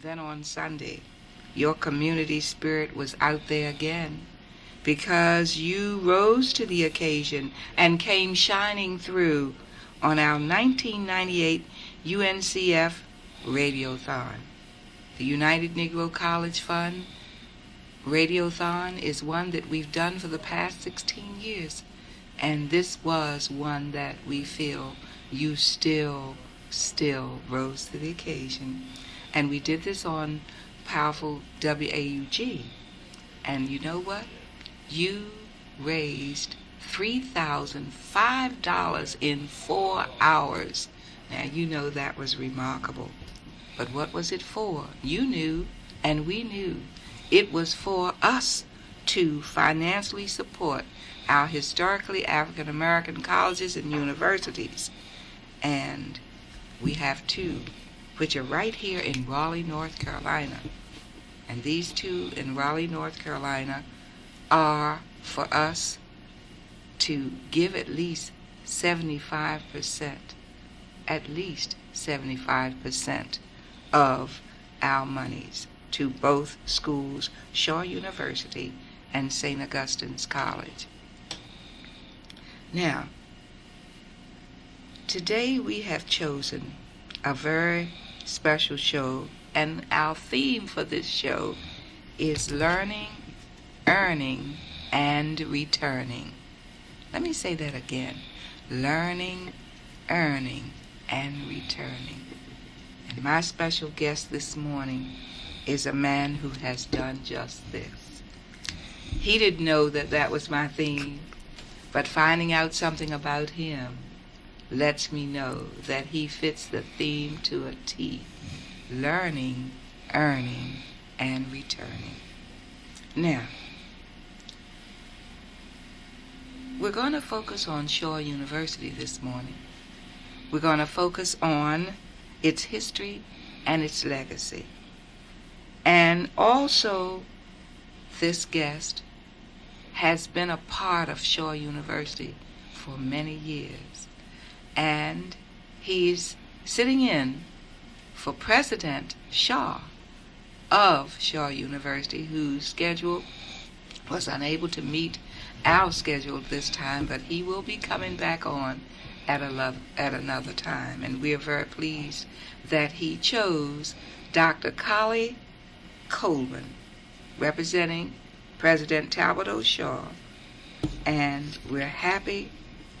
Then on Sunday, your community spirit was out there again because you rose to the occasion and came shining through on our 1998 UNCF Radiothon. The United Negro College Fund Radiothon is one that we've done for the past 16 years, and this was one that we feel you still rose to the occasion. And we did this on powerful WAUG. And you know what? You raised $3,005 in 4 hours. Now, you know that was remarkable. But what was it for? You knew, and we knew. It was for us to financially support our historically African American colleges and universities. And we have two, which are right here in Raleigh, North Carolina. And these two in Raleigh, North Carolina are for us to give at least 75% of our monies to both schools, Shaw University and St. Augustine's College. Now, today we have chosen a very special show, and our theme for this show is learning, earning, and returning. Let me say that again. Learning, earning, and returning. And my special guest this morning is a man who has done just this. He didn't know that that was my theme, but finding out something about him lets me know that he fits the theme to a T. Learning, earning, and returning. Now, we're going to focus on Shaw University this morning. We're going to focus on its history and its legacy. And also, this guest has been a part of Shaw University for many years. And he's sitting in for President Shaw of Shaw University, whose schedule was unable to meet our schedule this time, but he will be coming back on at another time. And we are very pleased that he chose Dr. Colley Coldwin, representing President Talbot O. Shaw. And we're happy,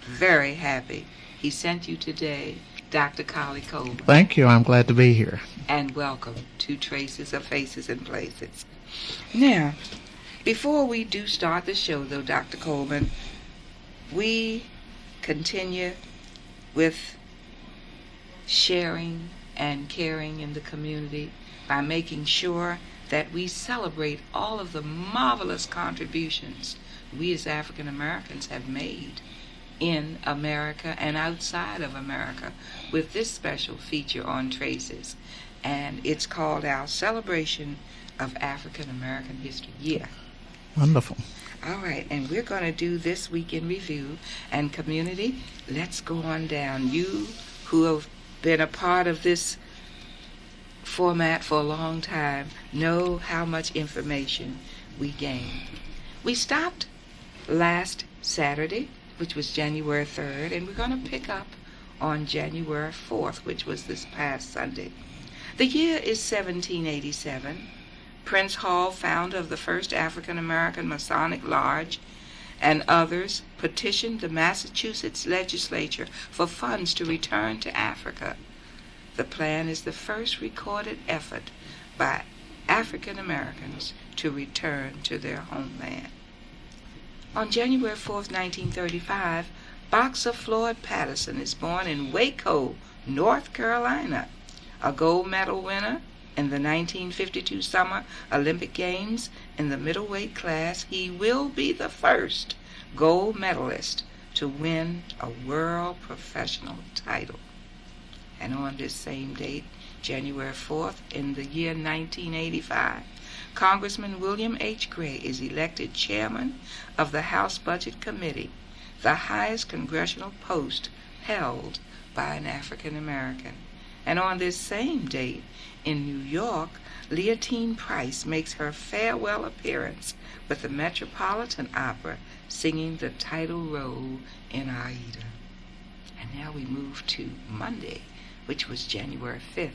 very happy, he sent you today, Dr. Colley Coldwin. Thank you. I'm glad to be here. And welcome to Traces of Faces and Places. Now, before we do start the show, though, Dr. Coldwin, we continue with sharing and caring in the community by making sure that we celebrate all of the marvelous contributions we as African Americans have made in America and outside of America with this special feature on Traces. And it's called our Celebration of African American History Year. Wonderful. All right, and we're going to do this week in review. And community, let's go on down. You who have been a part of this format for a long time know how much information we gain. We stopped last Saturday, which was January 3rd, and we're going to pick up on January 4th, which was this past Sunday. The year is 1787. Prince Hall, founder of the first African-American Masonic Lodge, and others petitioned the Massachusetts legislature for funds to return to Africa. The plan is the first recorded effort by African Americans to return to their homeland. On January 4th, 1935, boxer Floyd Patterson is born in Waco, North Carolina. A gold medal winner in the 1952 Summer Olympic Games in the middleweight class, he will be the first gold medalist to win a world professional title. And on this same date, January 4th, in the year 1985, Congressman William H. Gray is elected chairman of the House Budget Committee, the highest congressional post held by an African American. And on this same date in New York, Leontine Price makes her farewell appearance with the Metropolitan Opera singing the title role in Aida. And now we move to Monday, which was January 5th.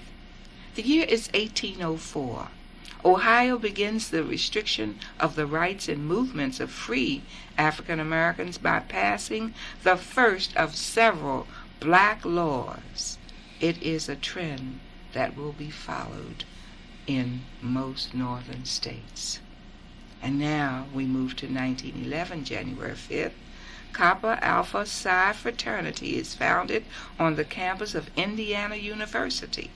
The year is 1804. Ohio begins the restriction of the rights and movements of free African Americans by passing the first of several black laws. It is a trend that will be followed in most northern states. And now we move to 1911, January 5th. Kappa Alpha Psi fraternity is founded on the campus of Indiana University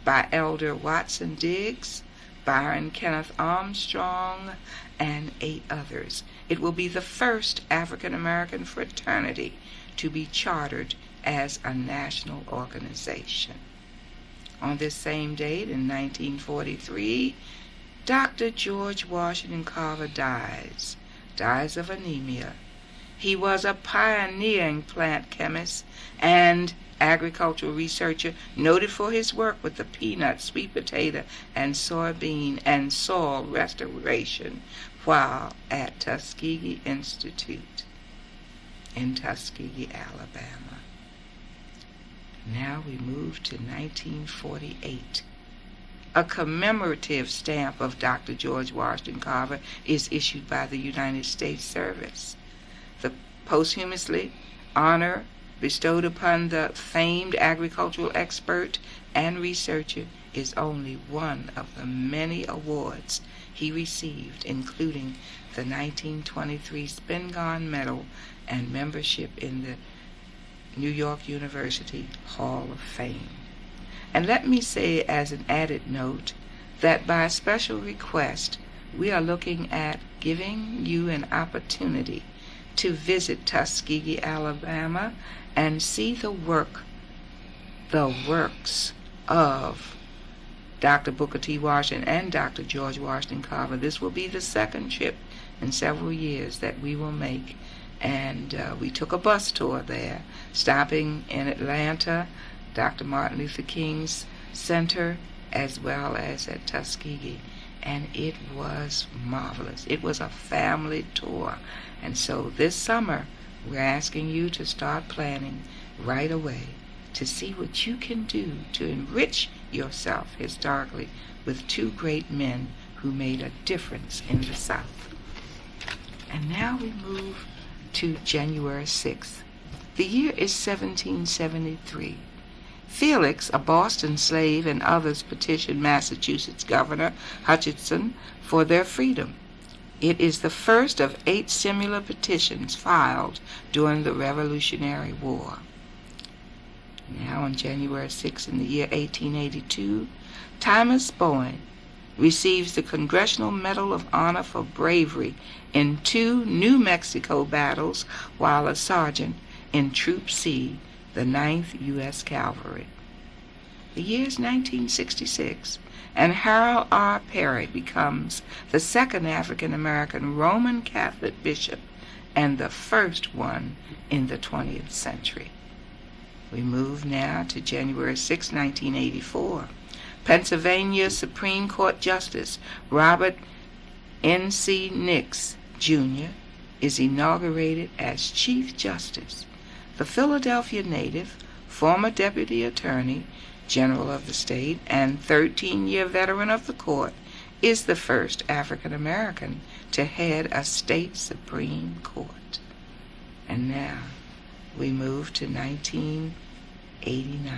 by Elder Watson Diggs, Byron Kenneth Armstrong, and 8 others. It will be the first African American fraternity to be chartered as a national organization. On this same date in 1943, Dr. George Washington Carver dies of anemia. He was a pioneering plant chemist and agricultural researcher noted for his work with the peanut, sweet potato, and soybean and soil restoration while at Tuskegee Institute in Tuskegee, Alabama. Now we move to 1948. A commemorative stamp of Dr. George Washington Carver is issued by the United States Service. The posthumously honor bestowed upon the famed agricultural expert and researcher is only one of the many awards he received, including the 1923 Spingarn Medal and membership in the New York University Hall of Fame. And let me say as an added note that by special request, we are looking at giving you an opportunity to visit Tuskegee, Alabama, and see the works of Dr. Booker T. Washington and Dr. George Washington Carver. This will be the second trip in several years that we will make. And we took a bus tour there, stopping in Atlanta, Dr. Martin Luther King's Center, as well as at Tuskegee. And it was marvelous. It was a family tour. And so this summer, we're asking you to start planning right away to see what you can do to enrich yourself historically with 2 great men who made a difference in the South. And now we move to January 6th. The year is 1773. Felix, a Boston slave, and others petitioned Massachusetts Governor Hutchinson for their freedom. It is the first of 8 similar petitions filed during the Revolutionary War. Now on January 6 in the year 1882, Thomas Bowen receives the Congressional Medal of Honor for bravery in 2 New Mexico battles while a sergeant in Troop C, the 9th U.S. Cavalry. The year is 1966, and Harold R. Perry becomes the second African-American Roman Catholic bishop and the first one in the 20th century. We move now to January 6, 1984. Pennsylvania Supreme Court Justice Robert N.C. Nix, Jr. is inaugurated as Chief Justice. The Philadelphia native, former Deputy Attorney General of the state, and 13-year veteran of the court, is the first African American to head a state Supreme Court. And now we move to 1989.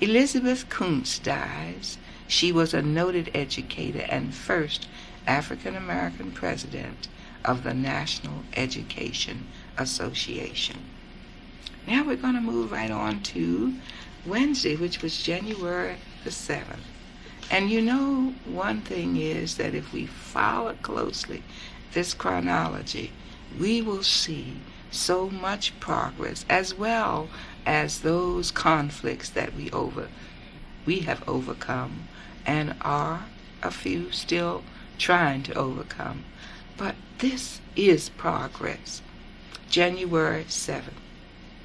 Elizabeth Kuntz dies. She was a noted educator and first African American president of the National Education Association. Now we're going to move right on to Wednesday, which was January the 7th. And you know, one thing is that if we follow closely this chronology, we will see so much progress, as well as those conflicts that we have overcome and are a few still trying to overcome. But this is progress. January 7th,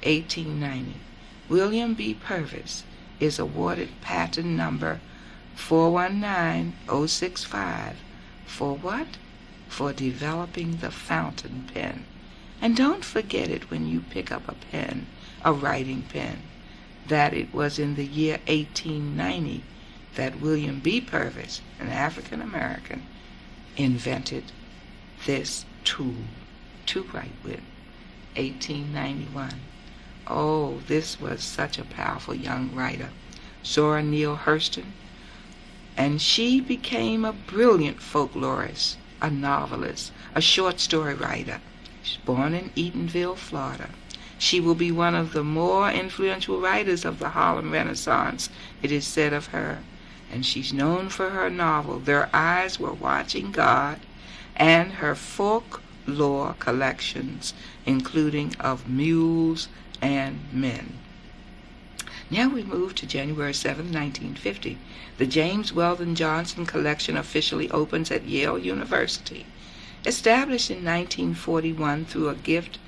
1890. William B. Purvis is awarded patent number 419065 for what? For developing the fountain pen. And don't forget it when you pick up a pen, a writing pen, that it was in the year 1890 that William B. Purvis, an African American, invented this tool to write with. 1891. Oh, this was such a powerful young writer, Zora Neale Hurston, and she became a brilliant folklorist, a novelist, a short story writer. She's born in Eatonville, Florida. She will be one of the more influential writers of the Harlem Renaissance, it is said of her, and she's known for her novel, Their Eyes Were Watching God, and her folklore collections, including Of Mules and Men. Now we move to January 7, 1950. The James Weldon Johnson Collection officially opens at Yale University. Established in 1941 through a gift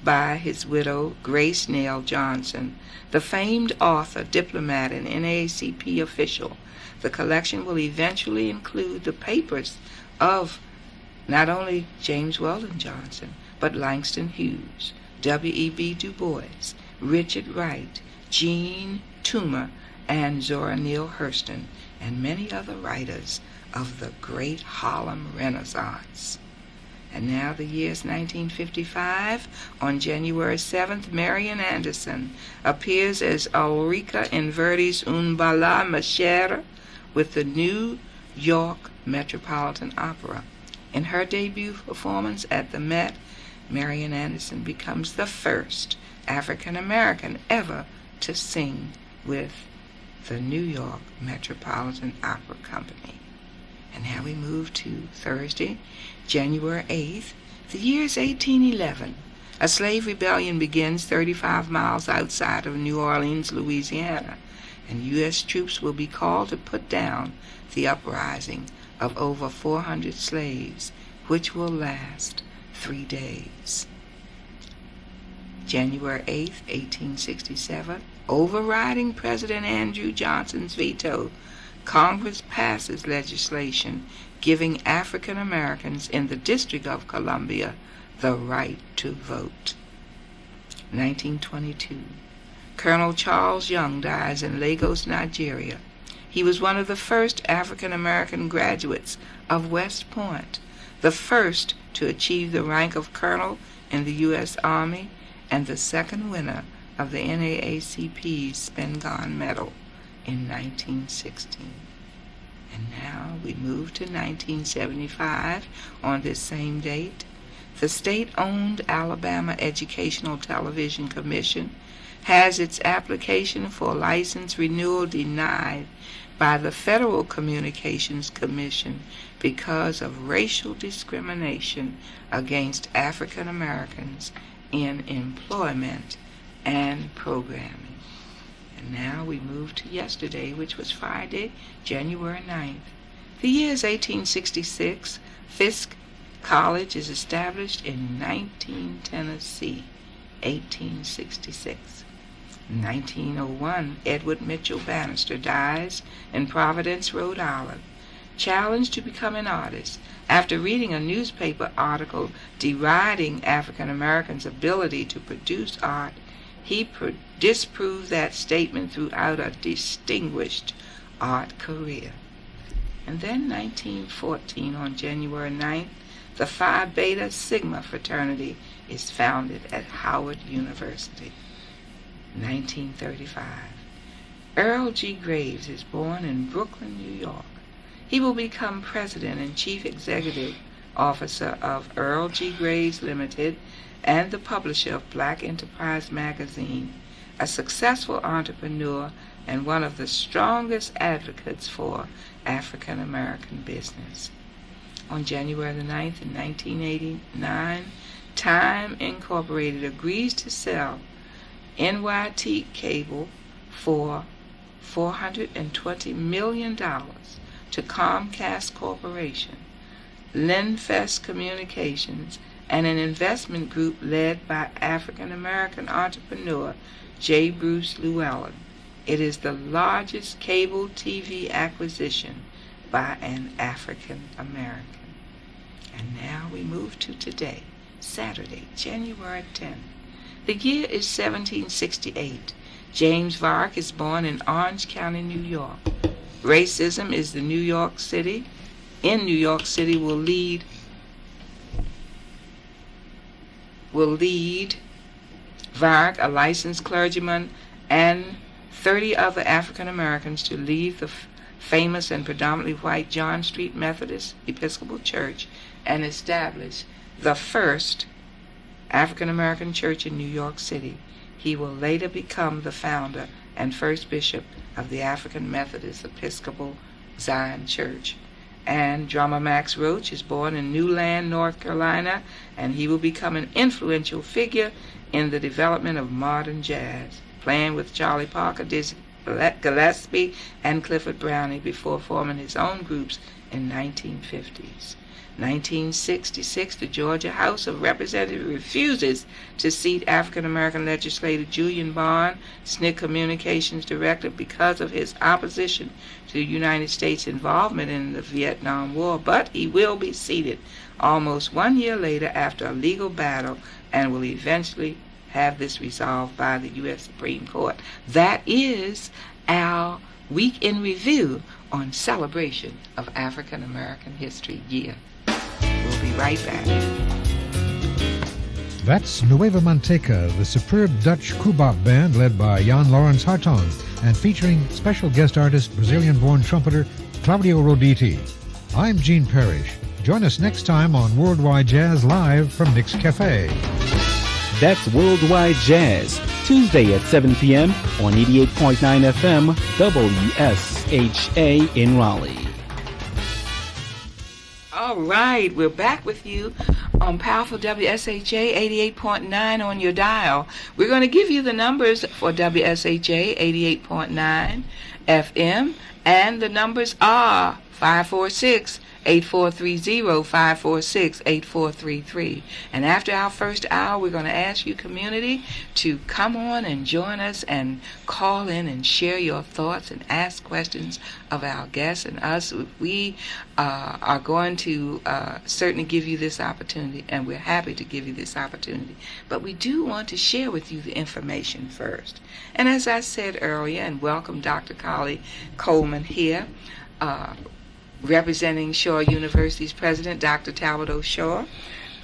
by his widow, Grace Nail Johnson, the famed author, diplomat, and NAACP official, the collection will eventually include the papers of not only James Weldon Johnson, but Langston Hughes, W.E.B. Du Bois, Richard Wright, Jean Toomer, and Zora Neale Hurston, and many other writers of the great Harlem Renaissance. And now the year is 1955. On January 7th, Marian Anderson appears as Ulrica in Verdi's Un Balla Ma Chère with the New York Metropolitan Opera. In her debut performance at the Met, Marian Anderson becomes the first African American ever to sing with the New York Metropolitan Opera Company. And now we move to Thursday, January 8th. The year is 1811. A slave rebellion begins 35 miles outside of New Orleans, Louisiana, and U.S. troops will be called to put down the uprising of over 400 slaves, which will last 3 days. January 8th, 1867, overriding President Andrew Johnson's veto, Congress passes legislation giving African Americans in the District of Columbia the right to vote. 1922. Colonel Charles Young dies in Lagos, Nigeria. He was one of the first African American graduates of West Point, the first to achieve the rank of colonel in the U.S. Army, and the second winner of the NAACP's Spingarn Medal in 1916. And now we move to 1975. On this same date, the state-owned Alabama Educational Television Commission has its application for license renewal denied by the Federal Communications Commission because of racial discrimination against African Americans in employment and programming. And now we move to yesterday, which was Friday, January 9th. The year is 1866. Fisk College is established in 19 Tennessee, 1866. In 1901, Edward Mitchell Bannister dies in Providence, Rhode Island. Challenged to become an artist after reading a newspaper article deriding African Americans' ability to produce art, he disproved that statement throughout a distinguished art career. And then 1914, on January 9th, the Phi Beta Sigma fraternity is founded at Howard University. 1935. Earl G. Graves is born in Brooklyn, New York. He will become president and chief executive officer of Earl G. Graves Limited and the publisher of Black Enterprise magazine, a successful entrepreneur and one of the strongest advocates for African American business. On January the 9th in 1989, Time Incorporated agrees to sell NYT Cable for $420 million to Comcast Corporation, Linfest Communications, and an investment group led by African American entrepreneur J. Bruce Llewellyn. It is the largest cable TV acquisition by an African American. And now we move to today, Saturday, January 10th. The year is 1768. James Vark is born in Orange County, New York. Racism is in New York City will lead Vark, a licensed clergyman, and 30 other African Americans to leave the famous and predominantly white John Street Methodist Episcopal Church and establish the first African American church in New York City. He will later become the founder and first bishop of the African Methodist Episcopal Zion Church. And drummer Max Roach is born in Newland, North Carolina, and he will become an influential figure in the development of modern jazz, playing with Charlie Parker, Dizzy Gillespie, and Clifford Browning before forming his own groups in 1950s. 1966, the Georgia House of Representatives refuses to seat African-American legislator Julian Bond, SNCC Communications Director, because of his opposition to the United States involvement in the Vietnam War, but he will be seated almost 1 year later after a legal battle and will eventually have this resolved by the U.S. Supreme Court. That is our Week in Review on celebration of African American History Year. We'll be right back. That's Nueva Manteca, the superb Dutch kubap band led by Jan Lawrence Hartong and featuring special guest artist Brazilian-born trumpeter Claudio Roditi. I'm Gene Parrish. Join us next time on Worldwide Jazz Live from Nick's Cafe. That's Worldwide Jazz, Tuesday at 7 p.m. on 88.9 FM WSHA in Raleigh. All right, we're back with you on powerful WSHA 88.9 on your dial. We're going to give you the numbers for WSHA 88.9 FM, and the numbers are 546 8430, 546 8433. And after our first hour, we're going to ask you, community, to come on and join us and call in and share your thoughts and ask questions of our guests and us. We are going to certainly give you this opportunity, and we're happy to give you this opportunity. But we do want to share with you the information first. And as I said earlier, and welcome Dr. Colley Coldwin here, representing Shaw University's president, Dr. Talbot O'Shaw,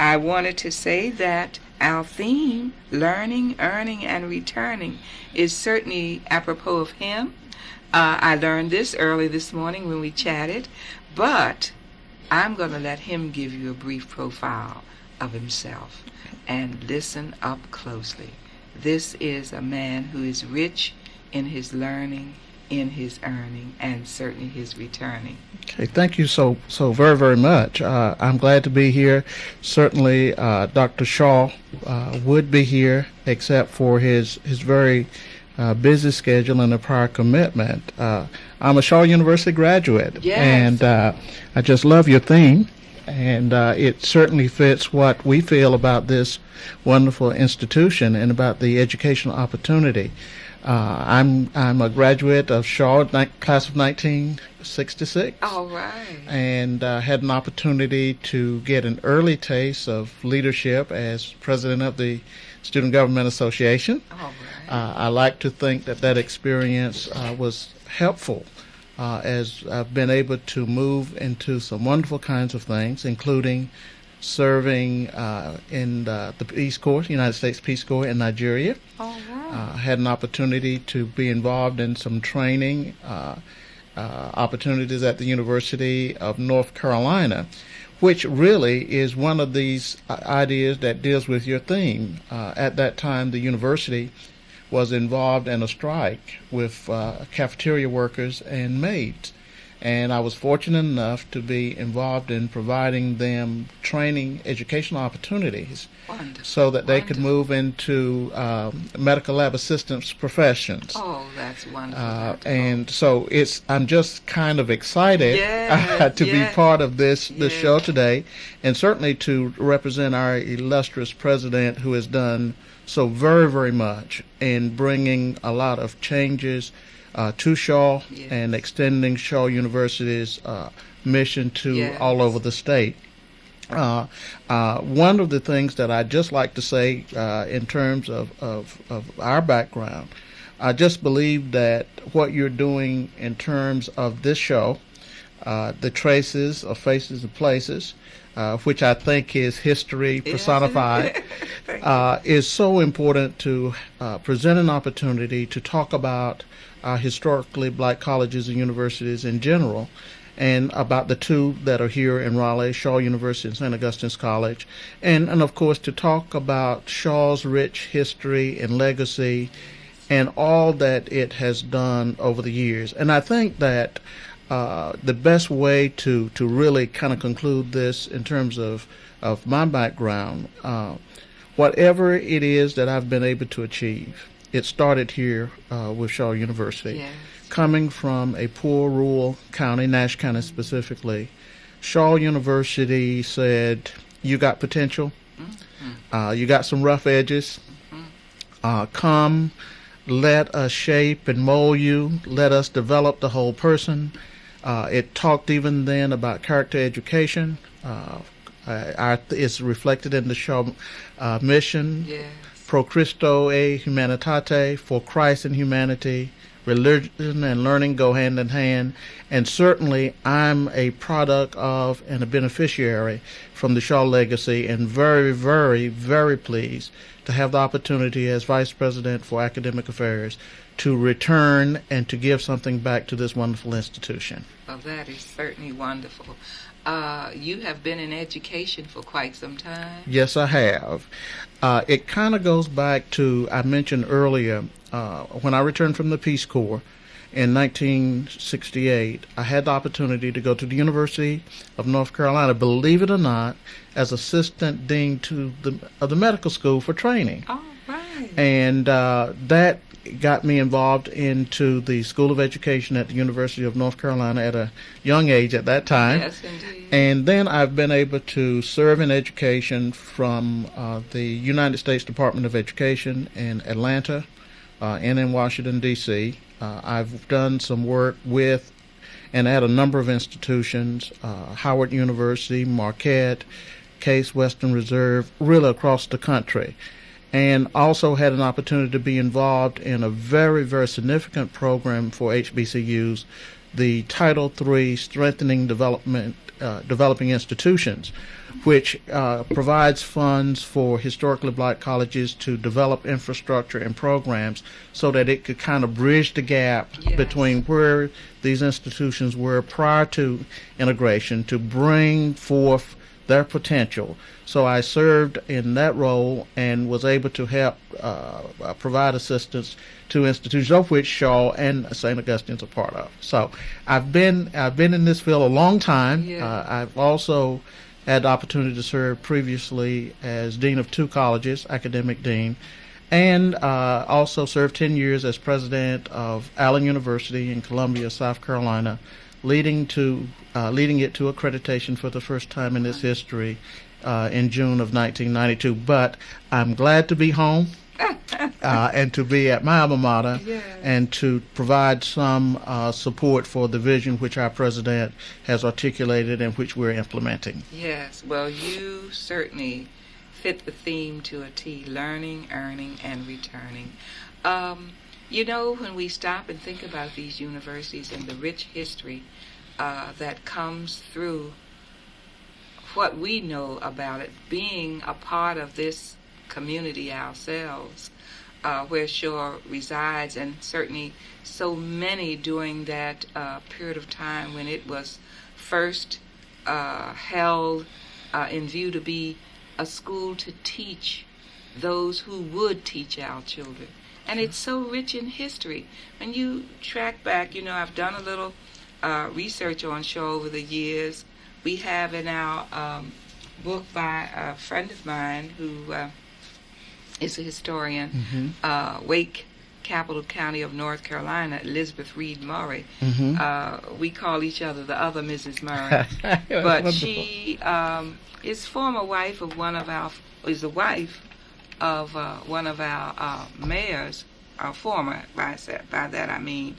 I wanted to say that our theme, learning, earning, and returning, is certainly apropos of him. I learned this early this morning when we chatted, but I'm going to let him give you a brief profile of himself and listen up closely. This is a man who is rich in his learning, in his earning, and certainly his returning. Okay, thank you so very, very much. I'm glad to be here. Certainly, Dr. Shaw would be here, except for his very busy schedule and a prior commitment. I'm a Shaw University graduate, yes. And I just love your theme, and it certainly fits what we feel about this wonderful institution and about the educational opportunity. I'm a graduate of Shaw, class of 1966. All right. And had an opportunity to get an early taste of leadership as president of the Student Government Association. All right. I like to think that experience was helpful as I've been able to move into some wonderful kinds of things, including serving in the Peace Corps, United States Peace Corps in Nigeria. All right. Had an opportunity to be involved in some training opportunities at the University of North Carolina, which really is one of these ideas that deals with your theme. At that time, the university was involved in a strike with cafeteria workers and maids. And I was fortunate enough to be involved in providing them training, educational opportunities Wonderful. so that they could Wonderful. move into medical lab assistance professions. Oh, that's wonderful. Dr. And so I'm just kind of excited Yes, to be yes, part of this yes. show today, and certainly to represent our illustrious president, who has done so very, very much in bringing a lot of changes to Shaw Yes. and extending Shaw University's mission to Yes. all over the state. One of the things that I'd just like to say in terms of our background, I just believe that what you're doing in terms of this show, The Traces of Faces and Places, which I think is history personified, is so important to present an opportunity to talk about historically black colleges and universities in general, and about the two that are here in Raleigh, Shaw University and St. Augustine's College, and of course to talk about Shaw's rich history and legacy and all that it has done over the years. And I think that the best way to really kind of conclude this in terms of my background, whatever it is that I've been able to achieve, it started here with Shaw University. Yes. Coming from a poor rural county, Nash County specifically, Shaw University said, you got potential, you got some rough edges, come, let us shape and mold you, let us develop the whole person. It talked even then about character education. It's reflected in the Shaw mission, Yes. Pro Christo e Humanitate, for Christ and humanity. Religion and learning go hand in hand, and certainly I'm a product of and a beneficiary from the Shaw legacy, and very, very, very pleased to have the opportunity as Vice President for Academic Affairs to return and to give something back to this wonderful institution. Well, that is certainly wonderful. You have been in education for quite some time. Yes, I have. It kind of goes back to, I mentioned earlier, when I returned from the Peace Corps in 1968, I had the opportunity to go to the University of North Carolina, believe it or not, as assistant dean of the medical school for training. All right. And that got me involved into the School of Education at the University of North Carolina at a young age at that time. Yes, indeed. And then I've been able to serve in education from the United States Department of Education in Atlanta and in Washington, D.C. I've done some work with and at a number of institutions, Howard University, Marquette, Case Western Reserve, really across the country. And also had an opportunity to be involved in a very, very significant program for HBCUs, the Title III Strengthening Developing Institutions, which provides funds for historically black colleges to develop infrastructure and programs so that it could kind of bridge the gap Yes. between where these institutions were prior to integration to bring forth their potential. So I served in that role and was able to help provide assistance to institutions, of which Shaw and St. Augustine's are part of. So I've been in this field a long time. Yeah. I've also had the opportunity to serve previously as dean of two colleges, academic dean, and also served 10 years as president of Allen University in Columbia, South Carolina, leading it to accreditation for the first time in its history in June of 1992. But I'm glad to be home and to be at my alma mater, Yes. and to provide some support for the vision which our president has articulated and which we're implementing. Yes, well, you certainly fit the theme to a T, learning, earning, and returning. You know, when we stop and think about these universities and the rich history that comes through what we know about it, being a part of this community ourselves, where Shaw resides, and certainly so many during that period of time when it was first held in view to be a school to teach those who would teach our children. And it's so rich in history. When you track back, you know, I've done a little research on Shaw over the years. We have in our book by a friend of mine who is a historian, Wake, capital county of North Carolina, Elizabeth Reed Murray. We call each other the other Mrs. Murray. But wonderful. she is former wife of is the wife of one of our mayors, our former, by that I mean,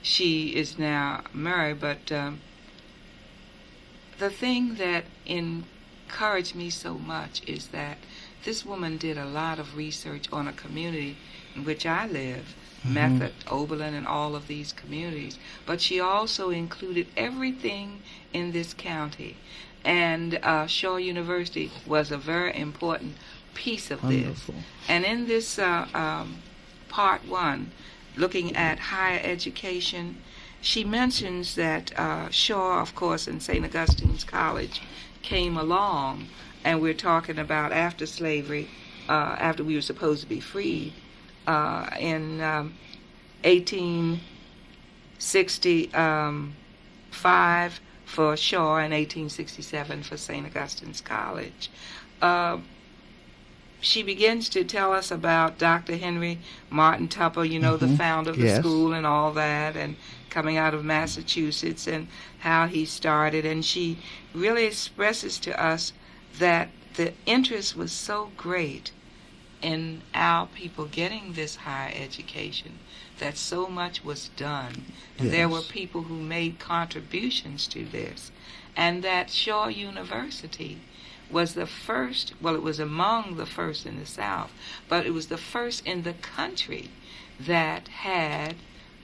she is now married, but the thing that encouraged me so much is that this woman did a lot of research on a community in which I live, Method, Oberlin, and all of these communities. But she also included everything in this county. And Shaw University was a very important piece of Wonderful. this. And in this part one, looking at higher education, she mentions that Shaw, of course, and St. Augustine's College came along, and we're talking about after slavery, after we were supposed to be freed, in 1865 for Shaw and 1867 for St. Augustine's College. She begins to tell us about Dr. Henry Martin Tupper, the founder of the Yes. school and all that, and coming out of Massachusetts and how he started. And she really expresses to us that the interest was so great in our people getting this higher education that so much was done. And there were Yes. people who made contributions to this. And that Shaw University was the first, well, it was among the first in the South, but it was the first in the country that had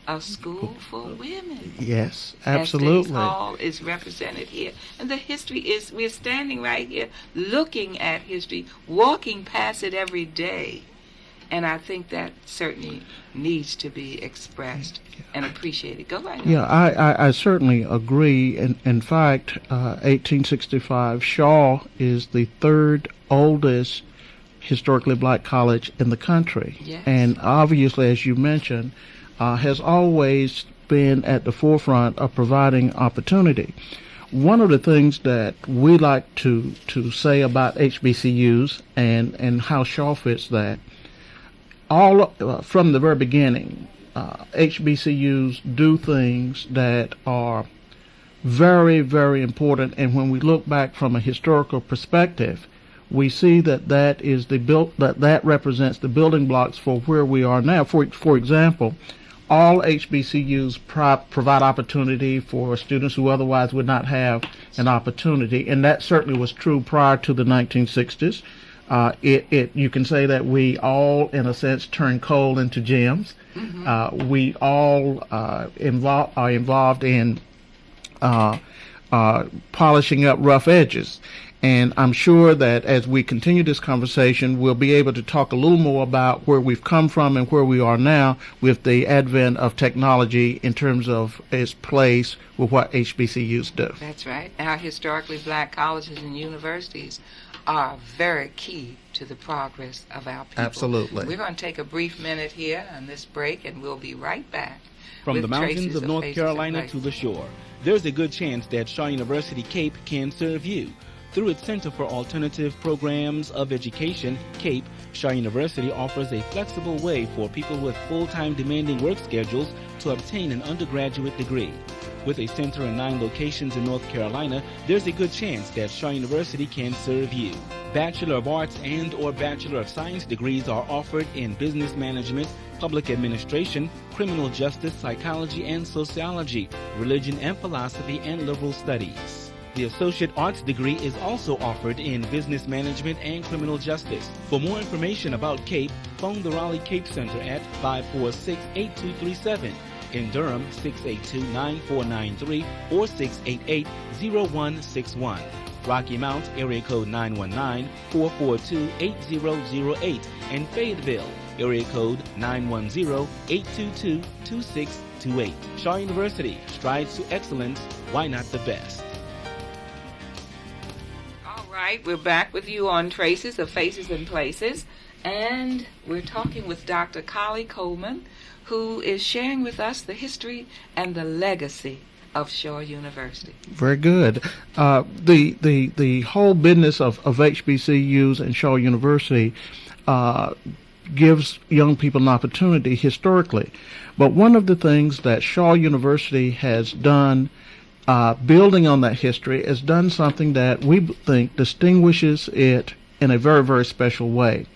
a school for women. Yes, Estes absolutely. Hall is represented here. And the history is, we're standing right here looking at history, walking past it every day. And I think that certainly needs to be expressed and appreciated. Go right Yeah, ahead. I certainly agree. In fact, 1865, Shaw is the third oldest historically black college in the country. Yes. And obviously, as you mentioned, has always been at the forefront of providing opportunity. One of the things that we like to say about HBCUs and how Shaw fits that, from the very beginning, HBCUs do things that are very, very important. And when we look back from a historical perspective, we see that that represents the building blocks for where we are now. For example, all HBCUs provide opportunity for students who otherwise would not have an opportunity, and that certainly was true prior to the 1960s. You can say that we all, in a sense, turn coal into gems. We all are involved in polishing up rough edges. And I'm sure that as we continue this conversation, we'll be able to talk a little more about where we've come from and where we are now with the advent of technology in terms of its place with what HBCUs do. That's right. Our historically black colleges and universities are very key to the progress of our people. Absolutely. We're going to take a brief minute here on this break, and we'll be right back. From with the mountains Traces of North Faces Carolina and to the Places. shore, there's a good chance that Shaw University Cape can serve you. Through its Center for Alternative Programs of Education, CAPE, Shaw University offers a flexible way for people with full-time demanding work schedules to obtain an undergraduate degree. With a center in 9 locations in North Carolina, there's a good chance that Shaw University can serve you. Bachelor of Arts and or Bachelor of Science degrees are offered in Business Management, Public Administration, Criminal Justice, Psychology and Sociology, Religion and Philosophy, and Liberal Studies. The Associate Arts degree is also offered in Business Management and Criminal Justice. For more information about CAPE, phone the Raleigh Cape Center at 546-8237. In Durham, 682-9493 or 688-0161. Rocky Mount, area code 919-442-8008. And Fayetteville, area code 910-822-2628. Shaw University strives to excellence. Why not the best? All right, we're back with you on Traces of Faces and Places, and we're talking with Dr. Colley Coldwin, who is sharing with us the history and the legacy of Shaw University. Very good. The whole business of HBCUs and Shaw University gives young people an opportunity historically. But one of the things that Shaw University has done, building on that history, has done something that we think distinguishes it in a very, very special way.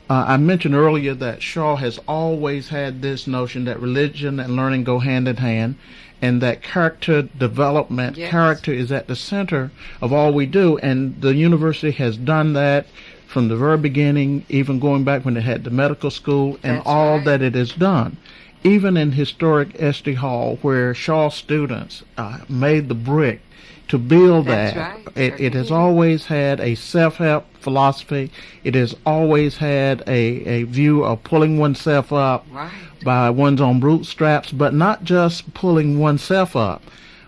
I mentioned earlier that Shaw has always had this notion that religion and learning go hand in hand, and that character development, yes, character is at the center of all we do, and the university has done that from the very beginning, even going back when it had the medical school and That's all right. that it has done. Even in historic Esty Hall, where Shaw students made the brick to build That's that, right. it has always had a self-help philosophy. It has always had a view of pulling oneself up Right. by one's own bootstraps, but not just pulling oneself up,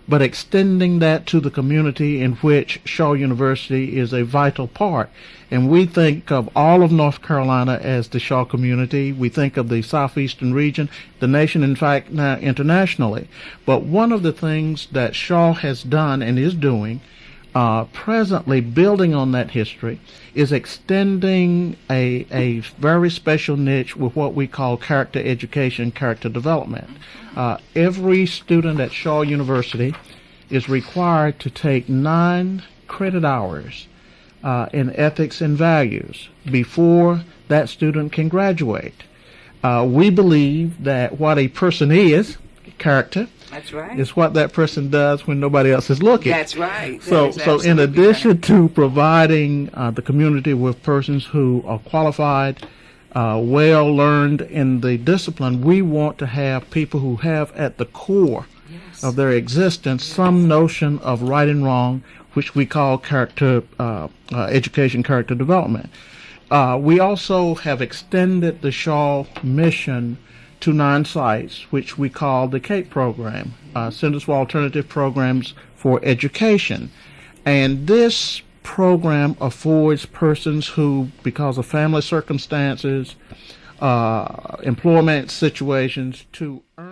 but extending that to the community in which Shaw University is a vital part. And we think of all of North Carolina as the Shaw community. We think of the southeastern region, the nation, in fact, now internationally. But one of the things that Shaw has done and is doing, presently building on that history, is extending a very special niche with what we call character education, character development. Every student at Shaw University is required to take 9 credit hours in ethics and values before that student can graduate. We believe that what a person is, character, That's right. is what that person does when nobody else is looking. That's right. So, That is so in absolutely addition right. to providing the community with persons who are qualified, well learned in the discipline, we want to have people who have at the core Yes. of their existence some notion of right and wrong, which we call character education, character development. We also have extended the Shaw mission to 9 sites, which we call the CAPE program, Centers for Alternative Programs for Education. And this program affords persons who, because of family circumstances, employment situations, to earn